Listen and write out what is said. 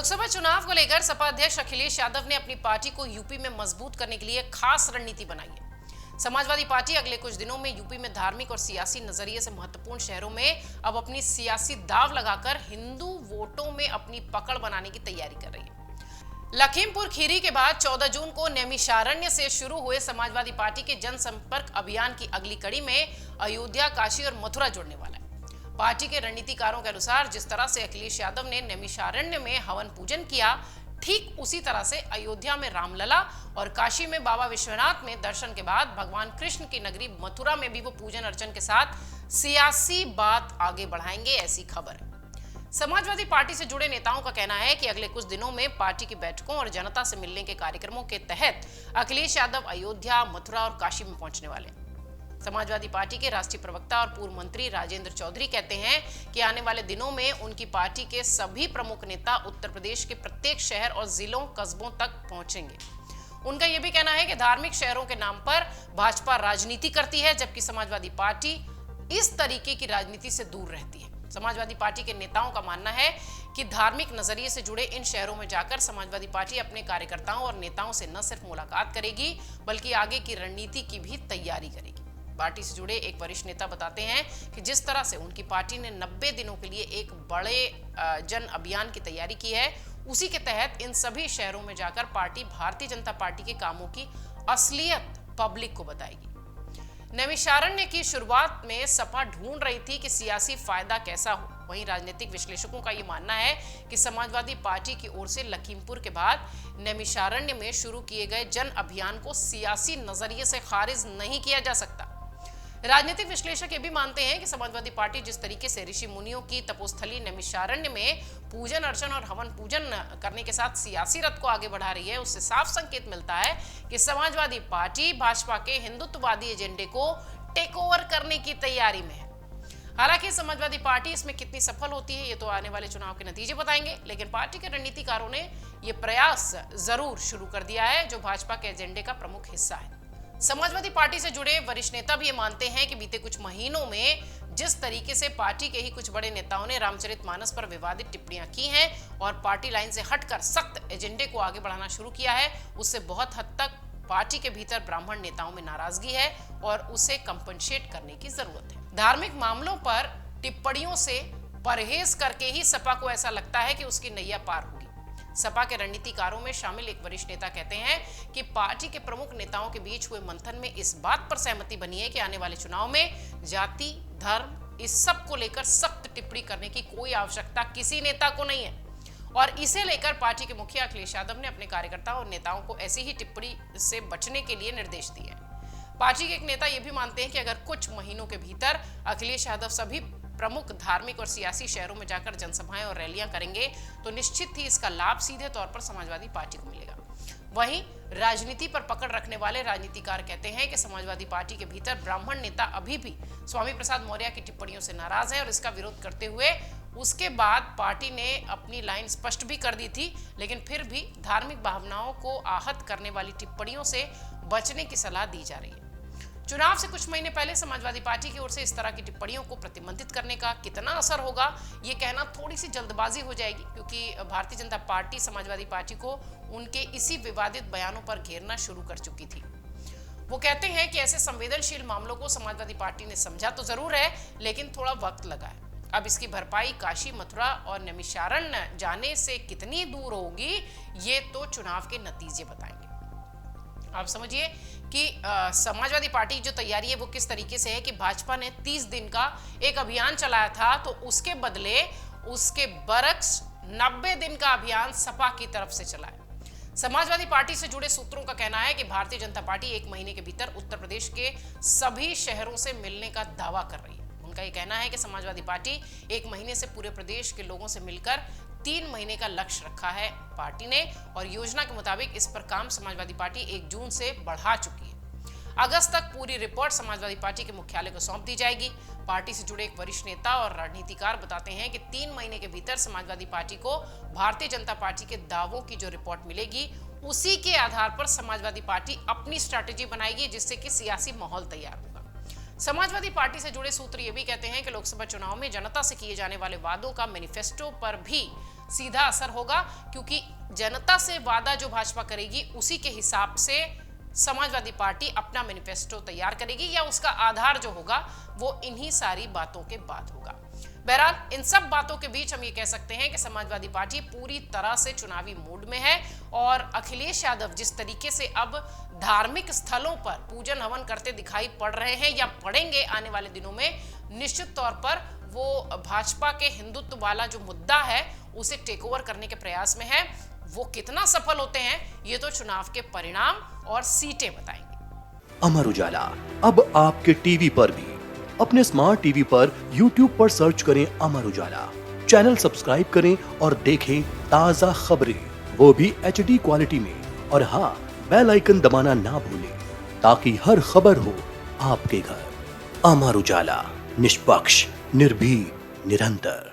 लोकसभा चुनाव को लेकर सपा अध्यक्ष अखिलेश यादव ने अपनी पार्टी को यूपी में मजबूत करने के लिए खास रणनीति बनाई है। समाजवादी पार्टी अगले कुछ दिनों में यूपी में धार्मिक और सियासी नजरिए से महत्वपूर्ण शहरों में अब अपनी सियासी दांव लगाकर हिंदू वोटों में अपनी पकड़ बनाने की तैयारी कर रही है। लखीमपुर खीरी के बाद 14 जून को नैमिषारण्य से शुरू हुए समाजवादी पार्टी के जनसंपर्क अभियान की अगली कड़ी में अयोध्या, काशी और मथुरा जुड़ने वाला है। पार्टी के रणनीतिकारों के अनुसार जिस तरह से अखिलेश यादव ने नैमिषारण्य में हवन पूजन किया, ठीक उसी तरह से अयोध्या में रामलला और काशी में बाबा विश्वनाथ में दर्शन के बाद भगवान कृष्ण की नगरी मथुरा में भी वो पूजन अर्चन के साथ सियासी बात आगे बढ़ाएंगे, ऐसी खबर है। समाजवादी पार्टी से जुड़े नेताओं का कहना है कि अगले कुछ दिनों में पार्टी की बैठकों और जनता से मिलने के कार्यक्रमों के तहत अखिलेश यादव अयोध्या, मथुरा और काशी में पहुंचने वाले हैं। समाजवादी पार्टी के राष्ट्रीय प्रवक्ता और पूर्व मंत्री राजेंद्र चौधरी कहते हैं कि आने वाले दिनों में उनकी पार्टी के सभी प्रमुख नेता उत्तर प्रदेश के प्रत्येक शहर और जिलों, कस्बों तक पहुंचेंगे। उनका यह भी कहना है कि धार्मिक शहरों के नाम पर भाजपा राजनीति करती है, जबकि समाजवादी पार्टी इस तरीके की राजनीति से दूर रहती है। समाजवादी पार्टी के नेताओं का मानना है कि धार्मिक नजरिए से जुड़े इन शहरों में जाकर समाजवादी पार्टी अपने कार्यकर्ताओं और नेताओं से न सिर्फ मुलाकात करेगी, बल्कि आगे की रणनीति की भी तैयारी करेगी। पार्टी से जुड़े एक वरिष्ठ नेता बताते हैं कि जिस तरह से उनकी पार्टी ने 90 दिनों के लिए एक बड़े जन अभियान की तैयारी की है, उसी के तहत इन सभी शहरों में जाकर पार्टी भारतीय जनता पार्टी के कामों की असलियत पब्लिक को बताएगी। नैमिषारण्य की शुरुआत में सपा ढूंढ रही थी कि सियासी फायदा कैसा हो। वहीं राजनीतिक विश्लेषकों का यह मानना है कि समाजवादी पार्टी की ओर से लखीमपुर के बाद नैमिषारण्य में शुरू किए गए जन अभियान को सियासी नजरिए से खारिज नहीं किया जा सकता। राजनीतिक विश्लेषक ये भी मानते हैं कि समाजवादी पार्टी जिस तरीके से ऋषि मुनियों की तपोस्थली नैमिषारण्य में पूजन अर्चन और हवन पूजन करने के साथ सियासी रथ को आगे बढ़ा रही है, उससे साफ संकेत मिलता है कि समाजवादी पार्टी भाजपा के हिंदुत्ववादी एजेंडे को टेक ओवर करने की तैयारी में है। हालांकि समाजवादी पार्टी इसमें कितनी सफल होती है, ये तो आने वाले चुनाव के नतीजे बताएंगे, लेकिन पार्टी के रणनीतिकारों ने यह प्रयास जरूर शुरू कर दिया है, जो भाजपा के एजेंडे का प्रमुख हिस्सा है। समाजवादी पार्टी से जुड़े वरिष्ठ नेता भी ये मानते हैं कि बीते कुछ महीनों में जिस तरीके से पार्टी के ही कुछ बड़े नेताओं ने रामचरितमानस पर विवादित टिप्पणियां की हैं और पार्टी लाइन से हटकर सख्त एजेंडे को आगे बढ़ाना शुरू किया है, उससे बहुत हद तक पार्टी के भीतर ब्राह्मण नेताओं में नाराजगी है और उसे कंपनसेट करने की जरूरत है। धार्मिक मामलों पर टिप्पणियों से परहेज करके ही सपा को ऐसा लगता है कि उसकी नैया पार होगी। सपा के रणनीतिकारों में शामिल एक वरिष्ठ नेता कहते हैं कि पार्टी के प्रमुख नेताओं के बीच हुए मंथन में इस बात पर सहमति बनी है कि आने वाले चुनाव में जाति, धर्म, इस सब को लेकर सख्त टिप्पणी करने की कोई आवश्यकता किसी नेता को नहीं है और इसे लेकर पार्टी के मुखिया अखिलेश यादव ने अपने कार्यकर्ताओं और नेताओं को ऐसी ही टिप्पणी से बचने के लिए निर्देश दिए। पार्टी के एक नेता यह भी मानते हैं कि अगर कुछ महीनों के भीतर अखिलेश यादव सभी प्रमुख धार्मिक और सियासी शहरों में जाकर जनसभाएं और रैलियां करेंगे तो निश्चित ही इसका लाभ सीधे तौर पर समाजवादी पार्टी को मिलेगा। वहीं राजनीति पर पकड़ रखने वाले राजनीतिकार कहते हैं कि समाजवादी पार्टी के भीतर ब्राह्मण नेता अभी भी स्वामी प्रसाद मौर्य की टिप्पणियों से नाराज है और इसका विरोध करते हुए उसके बाद पार्टी ने अपनी लाइन स्पष्ट भी कर दी थी, लेकिन फिर भी धार्मिक भावनाओं को आहत करने वाली टिप्पणियों से बचने की सलाह दी जा रही है। चुनाव से कुछ महीने पहले समाजवादी पार्टी की ओर से इस तरह की टिप्पणियों को प्रतिबंधित करने का कितना असर होगा, ये कहना थोड़ी सी जल्दबाजी हो जाएगी, क्योंकि भारतीय जनता पार्टी समाजवादी पार्टी को उनके इसी विवादित बयानों पर घेरना शुरू कर चुकी थी। वो कहते हैं कि ऐसे संवेदनशील मामलों को समाजवादी पार्टी ने समझा तो जरूर है, लेकिन थोड़ा वक्त लगा है। अब इसकी भरपाई काशी, मथुरा और नैमिषारण्य जाने से कितनी दूर होगी, ये तो चुनाव के नतीजे बताएंगे। आप समझिए कि समाजवादी पार्टी की जो तैयारी है वो किस तरीके से है कि भाजपा ने 30 दिन का एक अभियान चलाया था, तो उसके बदले उसके बरक्स 90 दिन का अभियान सपा की तरफ से चलाया। समाजवादी पार्टी से जुड़े सूत्रों का कहना है कि भारतीय जनता पार्टी 1 महीने के भीतर उत्तर प्रदेश के सभी शहरों से मिलने का दावा कर रही है। उनका ये कहना है कि समाजवादी पार्टी 1 महीने से पूरे प्रदेश के लोगों से मिलकर 3 महीने का लक्ष्य रखा है पार्टी ने और योजना के मुताबिक इस पर काम समाजवादी पार्टी 1 जून से बढ़ा चुकी है। अगस्त तक पूरी रिपोर्ट समाजवादी पार्टी के मुख्यालय को सौंप दी जाएगी। पार्टी से जुड़े एक वरिष्ठ नेता और रणनीतिकार बताते हैं कि 3 महीने के भीतर समाजवादी पार्टी को भारतीय जनता पार्टी के दावों की जो रिपोर्ट मिलेगी, उसी के आधार पर समाजवादी पार्टी अपनी स्ट्रैटेजी बनाएगी, जिससे कि सियासी माहौल तैयार होगा। समाजवादी पार्टी से जुड़े सूत्र ये भी कहते हैं कि लोकसभा चुनाव में जनता से किए जाने वाले वादों का मैनिफेस्टो पर भी सीधा असर होगा, क्योंकि जनता से वादा जो भाजपा करेगी उसी के हिसाब से समाजवादी पार्टी अपना मैनिफेस्टो तैयार करेगी, या उसका आधार जो होगा वो इन्हीं सारी बातों के बाद होगा। बहरहाल इन सब बातों के बीच हम ये कह सकते हैं कि समाजवादी पार्टी पूरी तरह से चुनावी मूड में है, और अखिलेश यादव जिस तरीके से अब धार्मिक स्थलों पर पूजन हवन करते दिखाई पड़ रहे हैं या पड़ेंगे आने वाले दिनों में, निश्चित तौर पर वो भाजपा के हिंदुत्व वाला जो मुद्दा है उसे टेक ओवर करने के प्रयास में है। वो कितना सफल होते हैं ये तो चुनाव के परिणाम और सीटें बताएंगे। अमर उजाला अब आपके टीवी पर भी। अपने स्मार्ट टीवी पर YouTube पर सर्च करें अमर उजाला, चैनल सब्सक्राइब करें और देखें ताजा खबरें, वो भी HD क्वालिटी में। और हाँ, बेल आइकन दबाना ना भूलें ताकि हर खबर हो आपके घर। अमर उजाला, निष्पक्ष, निर्भीक, निरंतर।